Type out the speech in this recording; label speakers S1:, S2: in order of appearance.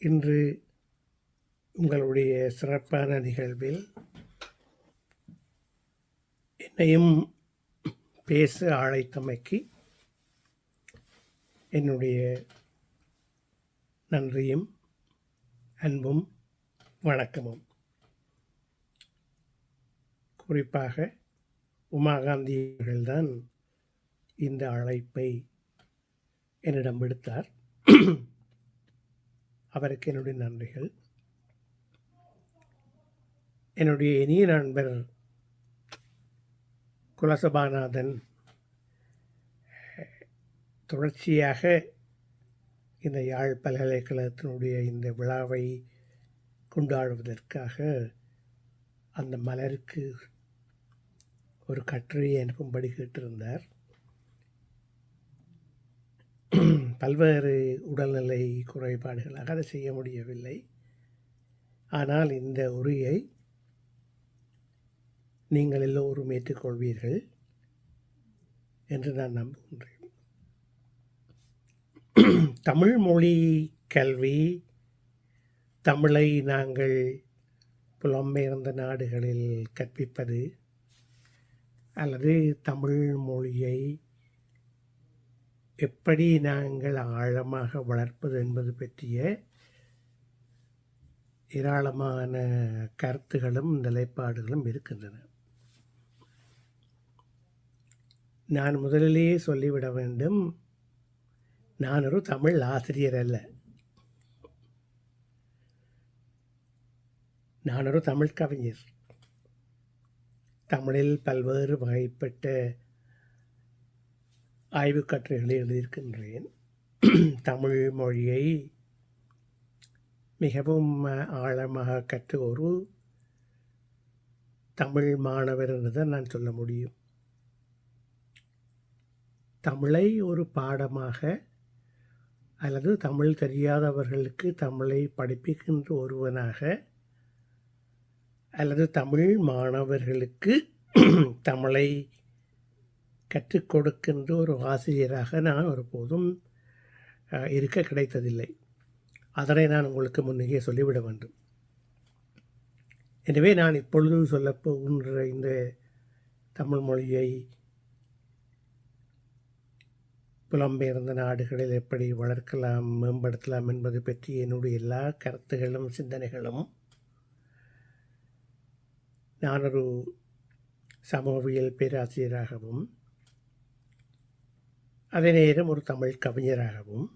S1: இன்று உங்களுடைய சிறப்பான நிகழ்வில் என்னையும் பேச அழைத்தமைக்கு என்னுடைய நன்றியும் அன்பும் வணக்கமும். குறிப்பாக உமாகாந்தி அவர்கள்தான் இந்த அழைப்பை என்னிடம் விடுத்தார். அவருக்கு என்னுடைய நன்றிகள். என்னுடைய இனிய நண்பர் குலசபாநாதன் தொடர்ச்சியாக இந்த யாழ் பல்கலைக்கழகத்தினுடைய இந்த விழாவை கொண்டாடுவதற்காக அந்த மலருக்கு ஒரு கட்டுரையை அனுப்பும்படி கேட்டிருந்தார். பல்வேறு உடல்நிலை குறைபாடுகளாக அதை செய்ய முடியவில்லை. ஆனால் இந்த உரையை நீங்கள் எல்லோரும் ஏற்றுக்கொள்வீர்கள் என்று நான் நம்புகின்றேன். தமிழ் மொழி கல்வி, தமிழை நாங்கள் புலம்பெயர்ந்த நாடுகளில் கற்பிப்பது அல்லது தமிழ் மொழியை எப்படி நாங்கள் ஆழமாக வளர்ப்பது என்பது பற்றிய ஏராளமான கருத்துகளும் நிலைப்பாடுகளும் இருக்கின்றன. நான் முதலிலேயே சொல்லிவிட வேண்டும், நான் ஒரு தமிழ் ஆசிரியர் அல்ல, நான் ஒரு தமிழ் கவிஞர். தமிழில் பல்வேறு வகைப்பட்ட ஆய்வுக் கட்டுரைகளை எழுதியிருக்கின்றேன். தமிழ் மொழியை மிகவும் ஆழமாக கற்ற ஒரு தமிழ் மாணவர் என்று தான் நான் சொல்ல முடியும். தமிழை ஒரு பாடமாக அல்லது தமிழ் தெரியாதவர்களுக்கு தமிழை படிப்பிக்கின்ற ஒருவனாக அல்லது தமிழ் மாணவர்களுக்கு தமிழை கற்றுக் கொடுக்கின்ற ஒரு ஆசிரியராக நான் ஒருபோதும் இருக்க கிடைத்ததில்லை. அதனை நான் உங்களுக்கு முன்னே சொல்லிவிட வேண்டும். எனவே நான் இப்பொழுது சொல்லப்போகின்ற இந்த தமிழ் மொழியை புலம்பெயர்ந்த நாடுகளில் எப்படி வளர்க்கலாம், மேம்படுத்தலாம் என்பது பற்றி என்னுடைய எல்லா கருத்துகளும் சிந்தனைகளும் நான் ஒரு சமூகவியல் பேராசிரியராகவும் அதே நேரம் ஒரு தமிழ் கவிஞராகவும்